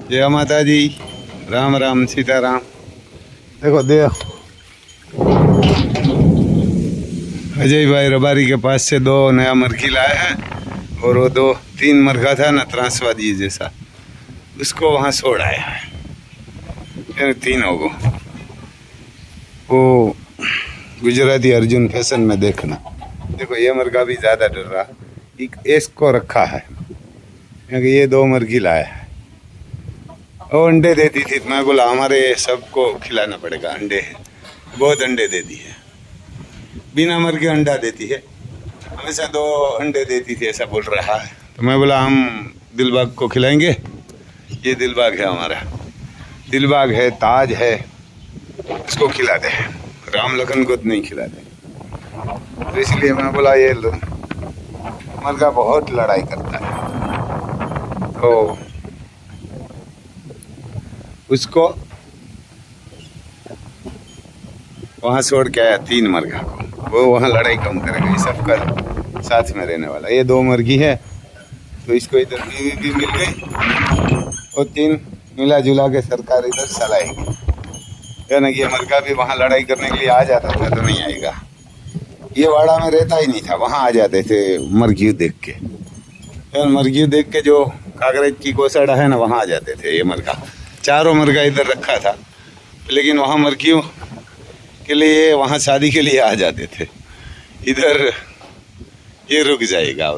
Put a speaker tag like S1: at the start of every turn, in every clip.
S1: जय माता दी, राम राम सीताराम। देखो अजय भाई रबारी के पास से 2 नया मरघी लाया है और वो 2-3 मरघा था ना त्रासवादी जैसा, उसको वहाँ छोड़ आया है। 3 हो गो। वो गुजराती अर्जुन फैशन में देखना। देखो ये मरघा भी ज़्यादा डर रहा, इसको रखा है क्योंकि ये 2 मरघी लाया है। वो अंडे देती थी, मैं बोला हमारे सबको खिलाना पड़ेगा अंडे, बहुत अंडे देती है, बिना मर के अंडा देती है, हमेशा 2 अंडे देती थी ऐसा बोल रहा है। तो मैं बोला हम दिलबाग को खिलाएंगे। ये दिलबाग है हमारा, दिलबाग है, ताज है, इसको खिला दे, राम लखन को नहीं खिलाते। तो इसलिए मैं बोला ये मरगा बहुत लड़ाई करता है, तो उसको वहाँ छोड़ के आया 3 मरघा को। वो वहाँ लड़ाई कम करेगा, ये सबका साथ में रहने वाला। ये 2 मरघी है तो इसको इधर बीवी भी मिल गई और 3 मिला जुला के सरकार इधर चलाएगी। यानी कि ये मरघा भी वहाँ लड़ाई करने के लिए आ जाता था तो नहीं आएगा। ये वाड़ा में रहता ही नहीं था, वहाँ आ जाते थे मरघी देख के। मरघी देख के जो कागरेज की कोसड़ा है ना, वहाँ आ जाते थे ये मरघा। 4 मरघा इधर रखा था, लेकिन वहाँ मरघियों के लिए वहाँ शादी के लिए आ जाते थे। इधर ये रुक जाएगा,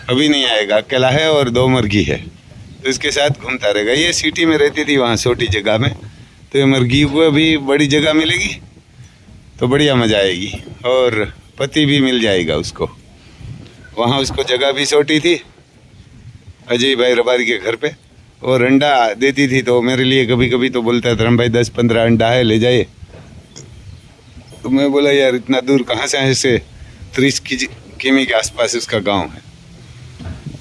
S1: अभी नहीं आएगा, अकेला है और 2 मरघी है तो इसके साथ घूमता रहेगा। ये सिटी में रहती थी वहाँ छोटी जगह में, तो ये मरघी को भी बड़ी जगह मिलेगी तो बढ़िया मज़ा आएगी और पति भी मिल जाएगा उसको। वहाँ उसको जगह भी छोटी थी अजय भाई रबारी के घर पे, और अंडा देती थी तो मेरे लिए कभी कभी तो बोलता था भाई 10-15 अंडा है ले जाइए। तो मैं बोला यार इतना दूर कहाँ से है, ऐसे 30 किमी के आसपास उसका गांव है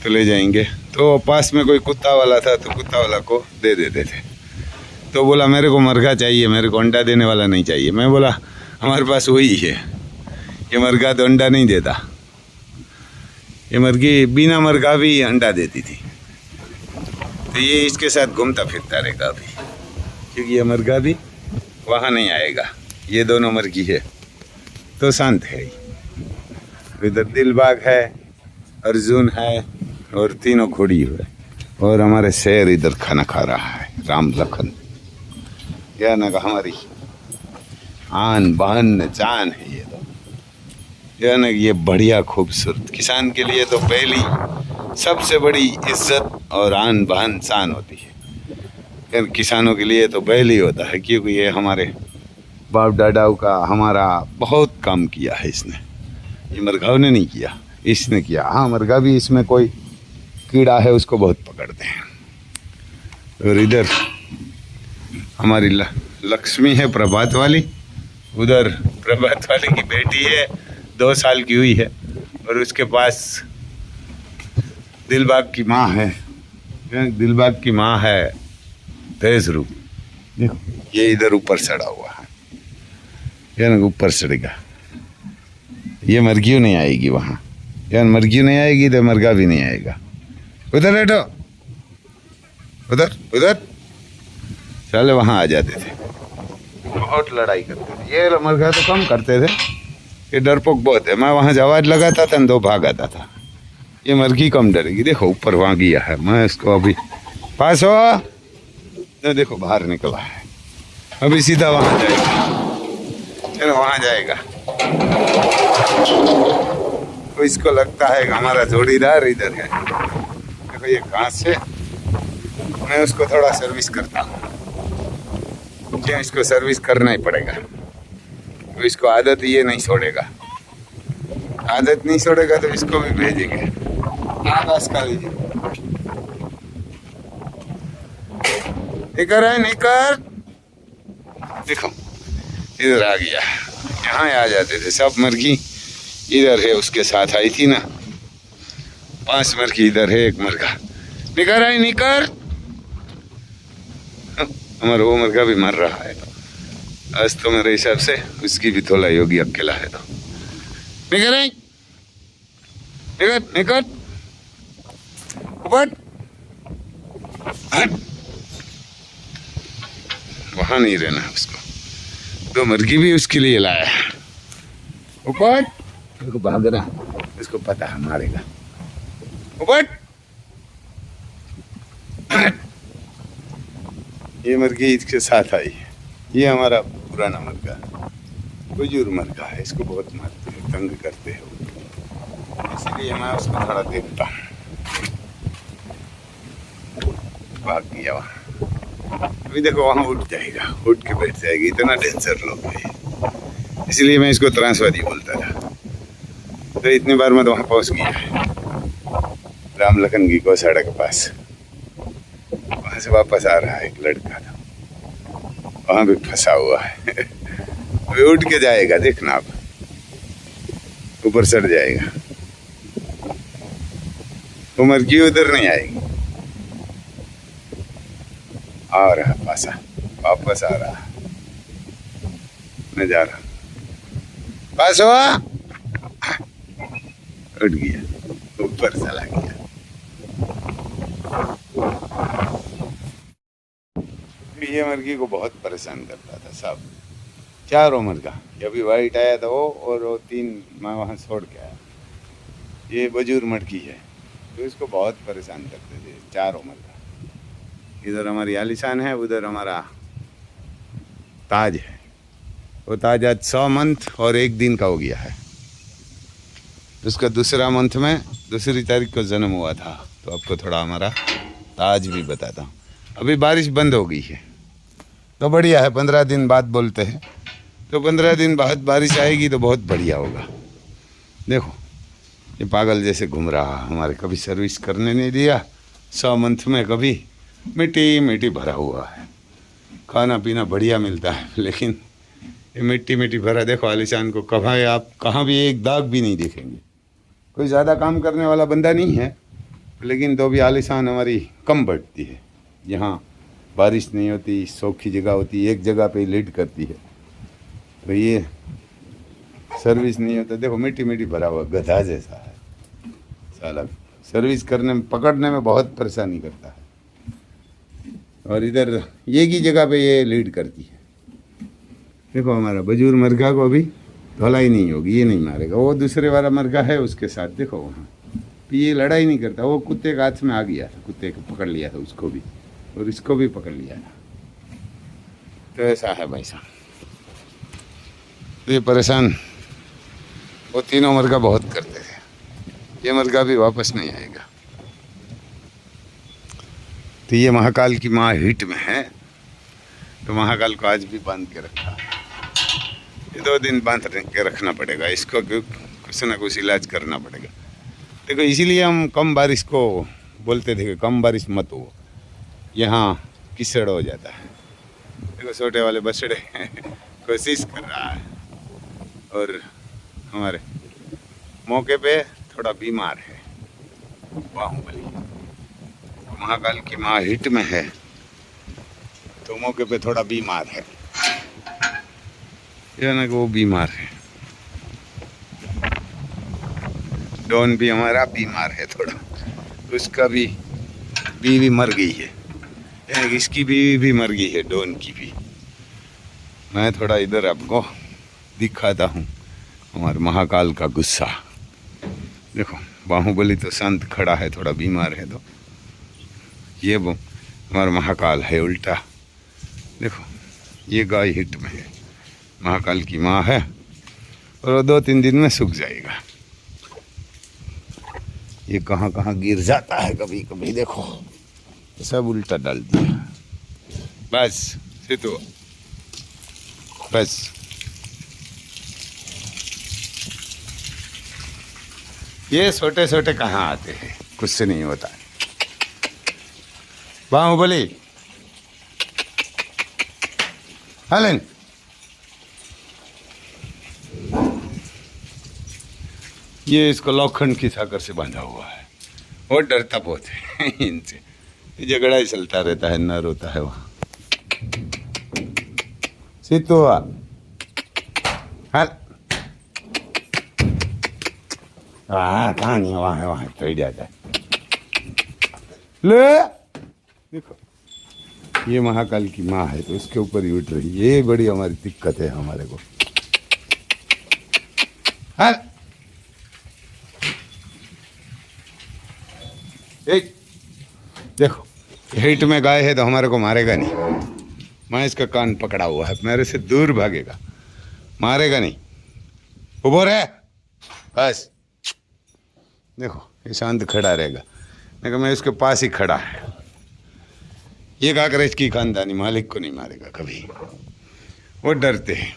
S1: तो ले जाएंगे। तो पास में कोई कुत्ता वाला था तो कुत्ता वाला को दे देते थे। तो बोला मेरे को मरघा चाहिए, मेरे को अंडा देने वाला नहीं चाहिए। मैं बोला हमारे पास वही है, ये मरघा तो अंडा नहीं देता, ये मरघी बिना मरघा भी अंडा देती थी। तो ये इसके साथ घूमता फिरता रहेगा अभी, क्योंकि ये मरघा भी वहाँ नहीं आएगा। ये दोनों मरघी है तो शांत है। इधर दिलबाग है, अर्जुन है और 3 घोड़ी है, और हमारे शेर इधर खाना खा रहा है, राम लखन। यह ना हमारी आन बान जान है ये तो। यह ना ये बढ़िया खूबसूरत किसान के लिए तो पहली सबसे बड़ी इज्जत और आन बान शान होती है। किसानों के लिए तो बैल ही होता है, क्योंकि ये हमारे बाप दादाओं का हमारा बहुत काम किया है इसने। ये मरघाओं ने नहीं किया, इसने किया। हाँ मरघा भी इसमें कोई कीड़ा है उसको बहुत पकड़ते हैं। और इधर हमारी लक्ष्मी है प्रभात वाली, उधर प्रभात वाली की बेटी है 2 साल की हुई है, और उसके पास दिलबाग की माँ है। दिलबाग की माँ है तेज रूप, देखो ये इधर ऊपर चढ़ा हुआ है, ये ना ऊपर चढ़ेगा। ये मरघियों नहीं आएगी वहाँ, यार मरघी नहीं आएगी तो मरघा भी नहीं आएगा। उधर बैठो, उधर उधर चले, वहाँ आ जाते थे, बहुत लड़ाई करते थे। ये मरघा तो कम करते थे, ये डरपोक बहुत है। मैं वहाँ आवाज लगाता था तो भाग आता था। ये मरघी कम डरेगी। देखो ऊपर वहाँ गया है, मैं इसको अभी पास हो तो देखो बाहर निकला है, अभी सीधा वहाँ जाएगा। चलो वहाँ जाएगा। तो इसको लगता है कि हमारा जोड़ीदार इधर है। देखो ये घास से मैं उसको थोड़ा सर्विस करता हूँ, क्योंकि इसको सर्विस करना ही पड़ेगा। तो इसको आदत ये नहीं छोड़ेगा, आदत नहीं छोड़ेगा तो इसको भी भेजेंगे। हाँ बस कर लीजिए, निकर है निकर। देखो इधर आ गया, यहाँ आ जाते थे सब मरघी। इधर है, उसके साथ आई थी ना 5 मरघी, इधर है 1 मरघा। निकर है निकर। हमारा वो मरघा भी मर रहा है, आज तो मेरे हिसाब से उसकी भी थोड़ा योगी अकेला है। तो निकर है, निकर निकर ऊपर। वहाँ नहीं रहना है उसको। तो मुर्गी भी उसके लिए लाया है। ऊपर देखो भाग रहा, इसको पता है मारेगा। ऊपर ये मुर्गी इसके साथ आई है। ये हमारा पुराना मुर्गा, बुजुर्ग मुर्गा है। इसको बहुत मारते हैं, तंग करते हैं, इसलिए मैं उसको थोड़ा देखता हूँ। भाग गया वहाँ, अभी देखो वहाँ उठ जाएगा, उठ के बैठ जाएगी। इतना डेंजर लोग है, इसलिए मैं इसको त्रासवादी बोलता था। तो इतनी बार मैं तो वहाँ पहुँच गया है, राम लखन की गौशाला के पास। वहाँ से वापस आ रहा है एक लड़का था, वहाँ भी फंसा हुआ है। अभी उठ के जाएगा, देखना आप, ऊपर चढ़ जाएगा। वो मुर्गी उधर नहीं आएगी। आ रहा पासा, वापस आ रहा, मैं जा रहा, पास हुआ, उठ गया, ऊपर चला गया। ये मुर्गी को बहुत परेशान करता था सब, चारों मुर्गा। जब भी वाइट आया था वो, और वो 3 मैं वहाँ छोड़ के आया। ये बुजुर्ग मुर्गी है, तो इसको बहुत परेशान करते थे चारों मुर्गा। इधर हमारी आलिशान है, उधर हमारा ताज है। वो ताज आज 100 मंथ और 1 दिन का हो गया है। उसका दूसरा मंथ में 2 तारीख को जन्म हुआ था। तो आपको थोड़ा हमारा ताज भी बताता हूँ। अभी बारिश बंद हो गई है, तो बढ़िया है। 15 दिन बाद बोलते हैं, तो 15 दिन बाद बारिश आएगी तो बहुत बढ़िया होगा। देखो ये पागल जैसे घूम रहा, हमारे कभी सर्विस करने नहीं दिया। 100 मंथ में कभी मिट्टी मिट्टी भरा हुआ है। खाना पीना बढ़िया मिलता है, लेकिन ये मिट्टी मिट्टी भरा। देखो आलिशान को कभी आप कहाँ भी एक दाग भी नहीं देखेंगे। कोई ज़्यादा काम करने वाला बंदा नहीं है, लेकिन तो भी आलिशान हमारी कम बढ़ती है। यहाँ बारिश नहीं होती, सूखी जगह होती, एक जगह पे लीड करती है। तो ये सर्विस नहीं होता। देखो मिट्टी मिट्टी भरा हुआ, गधा जैसा है साला। सर्विस करने में, पकड़ने में बहुत परेशानी करता है। और इधर एक ही जगह पे ये लीड करती है। देखो हमारा बुजुर्ग मुर्गा को अभी धुलाई नहीं होगी, ये नहीं मारेगा। वो दूसरे वाला मुर्गा है उसके साथ, देखो वहाँ ये लड़ाई नहीं करता। वो कुत्ते के हाथ में आ गया था, कुत्ते को पकड़ लिया था उसको भी, और इसको भी पकड़ लिया था। तो ऐसा है भाई साहब। तो ये परेशान वो तीनों मुर्गा बहुत करते थे। ये मुर्गा भी वापस नहीं आएगा। तो ये महाकाल की माँ हिट में है, तो महाकाल को आज भी बांध के रखा है। ये 2 दिन बांध के रखना पड़ेगा इसको, कुछ ना कुछ इलाज करना पड़ेगा। देखो इसीलिए हम कम बारिश को बोलते थे कि कम बारिश मत हो, यहाँ कीचड़ हो जाता है। देखो छोटे वाले बछड़े कोशिश कर रहा है, और हमारे मौके पे थोड़ा बीमार है बाहुबली। महाकाल की माँ हिट में है, तो मौके पे थोड़ा बीमार है। ये ना कि वो बीमार है। डॉन भी हमारा बीमार है थोड़ा, उसका भी बीवी मर गई है। इसकी बीवी भी मर गई है, डॉन की भी। मैं थोड़ा इधर आपको दिखाता हूँ हमारे महाकाल का गुस्सा। देखो बाहुबली तो शांत खड़ा है, थोड़ा बीमार है। तो ये वो हमारा महाकाल है उल्टा। देखो ये गाय हिट में है, महाकाल की माँ है, और वो 2-3 दिन में सूख जाएगा। ये कहाँ कहाँ गिर जाता है कभी कभी। देखो सब उल्टा डाल दिया। बस सितो, बस ये छोटे छोटे कहाँ आते हैं, कुछ से नहीं होता। बाहुबली हलन, ये इसको लोखंड की साकर से बांधा हुआ है। वो डरता बहुत है इनसे, झगड़ा ही चलता रहता है, नर होता है वहाँ। सीतो हल, कहाँ नहीं, वहाँ है, वहाँ चढ़ जाता है। ले देखो ये महाकाल की माँ है तो उसके ऊपर ही उठ रही है। ये बड़ी हमारी दिक्कत है हमारे को। हाँ एक देखो, हिट में गाय है तो हमारे को मारेगा नहीं। मैं इसका कान पकड़ा हुआ है, मेरे से दूर भागेगा, मारेगा नहीं। उभो रहे बस। देखो ये शांत खड़ा रहेगा, लेकिन मैं इसके पास ही खड़ा है। ये काकरेज की खानदानी मालिक को नहीं मारेगा कभी, वो डरते हैं।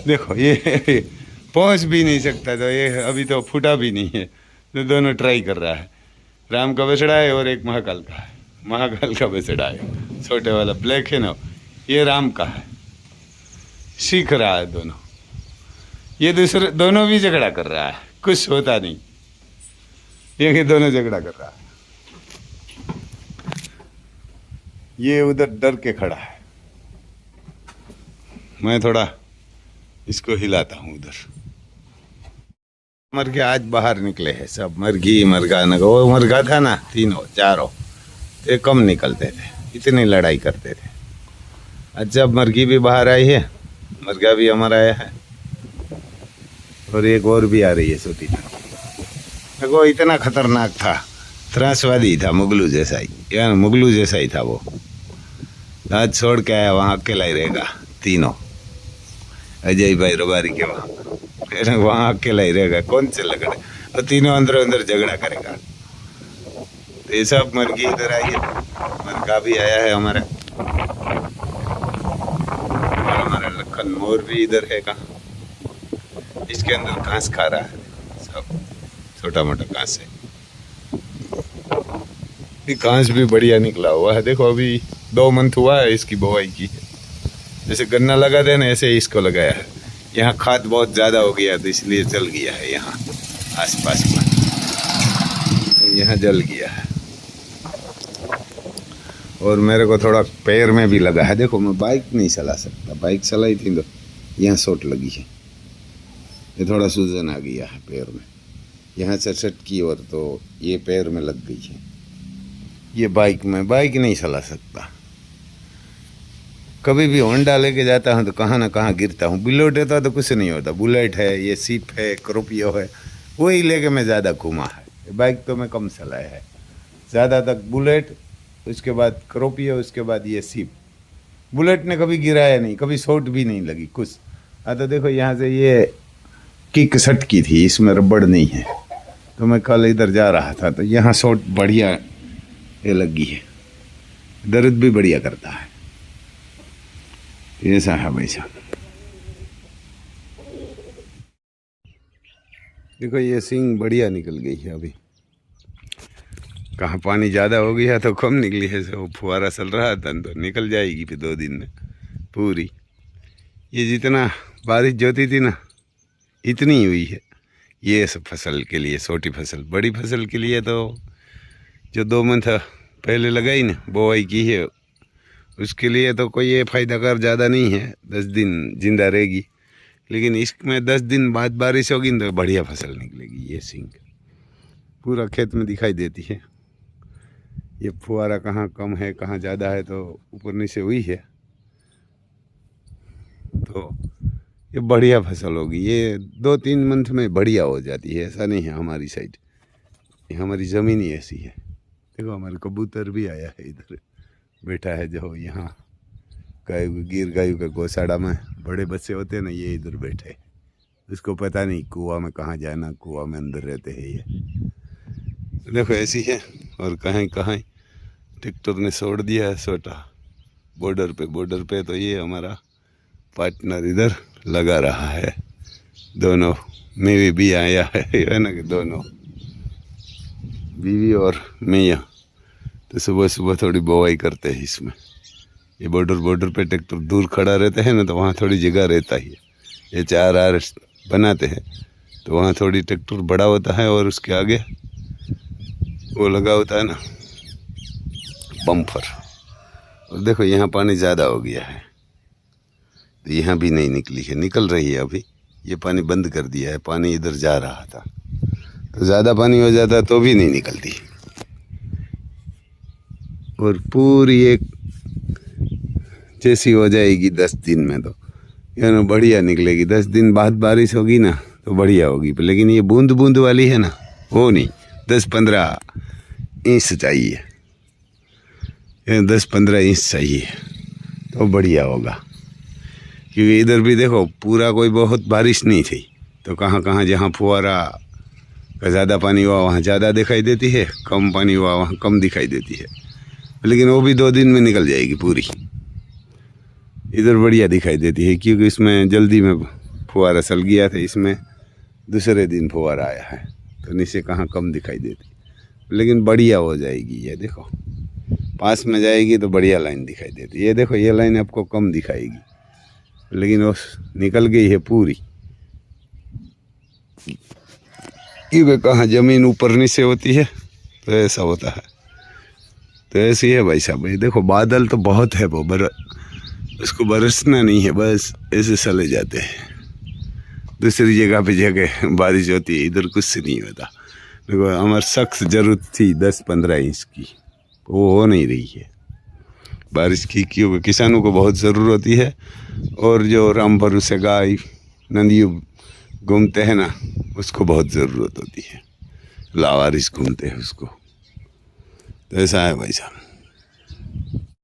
S1: देखो ये पहुंच भी नहीं सकता, तो ये अभी तो फूटा भी नहीं है, तो दोनों ट्राई कर रहा है। राम का बछड़ा है और एक महाकाल का है। महाकाल का बछड़ा है, छोटे वाला ब्लैक है ना, ये राम का है। सीख रहा है दोनों। ये दूसरे दोनों भी झगड़ा कर रहा है, कुछ होता नहीं, ये दोनों झगड़ा कर रहा है। ये उधर डर के खड़ा है, मैं थोड़ा इसको हिलाता हूँ उधर। मर्गे आज बाहर निकले हैं सब, मर्गी मरगा न, वो मरगा था ना तीनों चारों, ये कम निकलते थे, इतनी लड़ाई करते थे। अच्छा अब मर्गी भी बाहर आई है, मरगा भी हमारा आया है, और एक और भी आ रही है छोटी। देखो इतना खतरनाक था, त्रासवादी था, मुगलू जैसा ही, यार मुगलू जैसा ही था वो। आज छोड़ के आया, वहाँ अकेला ही रहेगा तीनों, अजय भाई रबारी के वहाँ अकेला ही रहेगा, कौन से लगड़े, और तीनों अंदर अंदर झगड़ा करेगा। तो ये सब मर्गी इधर आई है, मरगा भी आया है हमारा, और हमारा लखन मोर भी इधर है। कहाँ इसके अंदर घास खा रहा है, सब छोटा मोटा घास है। ये घास भी बढ़िया निकला हुआ है। देखो अभी 2 मंथ हुआ है इसकी बुआई की है। जैसे गन्ना लगाते हैं ना, ऐसे ही इसको लगाया है। यहाँ खाद बहुत ज़्यादा हो गया तो इसलिए जल गया है, यहाँ आसपास में यहाँ जल गया है। और मेरे को थोड़ा पैर में भी लगा है। देखो मैं बाइक नहीं चला सकता, बाइक चलाई थी तो यहाँ चोट लगी है, ये थोड़ा सूजन आ गया है पैर में, यहाँ चरचट की, और तो ये पैर में लग गई है। ये बाइक नहीं चला सकता। कभी भी होंडा लेके जाता हूँ तो कहाँ ना कहाँ गिरता हूँ। बुलेट है तो कुछ नहीं होता, बुलेट है, ये सीप है, स्कॉर्पियो है, वही लेके मैं ज़्यादा घूमा है। बाइक तो मैं कम चलाया है, ज़्यादा तक बुलेट, उसके बाद स्कॉर्पियो, उसके बाद ये सीप। बुलेट ने कभी गिराया नहीं, कभी चोट भी नहीं लगी कुछ। हाँ तो देखो यहाँ से ये किक सटकी थी, इसमें रबड़ नहीं है, तो मैं कल इधर जा रहा था तो यहाँ चोट बढ़िया ये लगी है, दर्द भी बढ़िया करता है। ऐसा है भाई साहब। देखो ये सींग बढ़िया निकल गई है अभी, कहाँ पानी ज़्यादा हो गया तो कम निकली है, वो फुहारा चल रहा था तो निकल जाएगी फिर 2 दिन में पूरी। ये जितना बारिश जोती थी ना इतनी हुई है ये सब फसल के लिए, छोटी फसल। बड़ी फसल के लिए तो जो 2 मंथ पहले लगाई ना, बुआई की है, उसके लिए तो कोई ये फायदा कर ज़्यादा नहीं है, 10 दिन जिंदा रहेगी। लेकिन इसमें 10 दिन बाद बारिश होगी तो बढ़िया फसल निकलेगी। ये सींग पूरा खेत में दिखाई देती है। ये फुहारा कहाँ कम है कहाँ ज़्यादा है तो ऊपर नीचे हुई है, तो ये बढ़िया फसल होगी। ये 2-3 मंथ में बढ़िया हो जाती है। ऐसा नहीं है हमारी साइड, ये हमारी ज़मीन ही ऐसी है। देखो हमारे कबूतर भी आया है, इधर बैठा है जो यहाँ गिर गायों के गौशाला में बड़े बच्चे होते हैं ना, ये इधर बैठे। उसको पता नहीं कुआं में कहाँ जाना, कुआं में अंदर रहते हैं ये। देखो ऐसी है। और कहीं कहीं ट्रैक्टर ने छोड़ दिया है छोटा बॉर्डर पे तो ये हमारा पार्टनर इधर लगा रहा है। दोनों मेरी भी आया है ना, कि दोनों बीवी और मैया तो सुबह सुबह थोड़ी बुवाई करते हैं इसमें। ये बॉर्डर पे ट्रैक्टर दूर खड़ा रहता है ना, तो वहाँ थोड़ी जगह रहता ही है। ये 4 आर बनाते हैं तो वहाँ थोड़ी ट्रैक्टर बड़ा होता है, और उसके आगे वो लगा होता है ना बम्फर। और देखो यहाँ पानी ज़्यादा हो गया है तो यहाँ भी नहीं निकली है, निकल रही है अभी। ये पानी बंद कर दिया है, पानी इधर जा रहा था तो ज़्यादा पानी हो जाता तो भी नहीं निकलती। और पूरी एक जैसी हो जाएगी 10 दिन में, तो यानी बढ़िया निकलेगी। 10 दिन बाद बारिश होगी ना तो बढ़िया होगी, लेकिन ये बूंद बूंद वाली है ना, वो नहीं। 10-15 इंच चाहिए, 10-15 इंच चाहिए तो बढ़िया होगा। क्योंकि इधर भी देखो पूरा कोई बहुत बारिश नहीं थी, तो कहाँ कहाँ जहाँ फुहारा का ज़्यादा पानी हुआ वहाँ ज़्यादा दिखाई देती है, कम पानी हुआ वहाँ कम दिखाई देती है। लेकिन वो भी 2 दिन में निकल जाएगी पूरी। इधर बढ़िया दिखाई देती है क्योंकि इसमें जल्दी में फुहारा चल गया था, इसमें दूसरे दिन फुहारा आया है, तो नीचे कहाँ कम दिखाई देती, लेकिन बढ़िया हो जाएगी। ये देखो पास में जाएगी तो बढ़िया लाइन दिखाई देती है। ये देखो ये लाइन आपको कम दिखाएगी, लेकिन वो निकल गई है पूरी। क्योंकि कहाँ ज़मीन ऊपर नीचे होती है तो ऐसा होता है। तो ऐसे ही है भाई साहब। ये देखो बादल तो बहुत है, वो उसको बरसना नहीं है, बस ऐसे चले जाते हैं। दूसरी जगह पे जगह बारिश होती है, इधर कुछ नहीं होता। देखो हमारी सख्त ज़रूरत थी 10-15 इंच की, वो हो नहीं रही है बारिश की, क्योंकि किसानों को बहुत ज़रूरत होती है। और जो राम भरोसे गाय नदियों घूमते हैं ना, उसको बहुत ज़रूरत होती है, लावारिस घूमते हैं उसको। तो ऐसा है भाई साहब।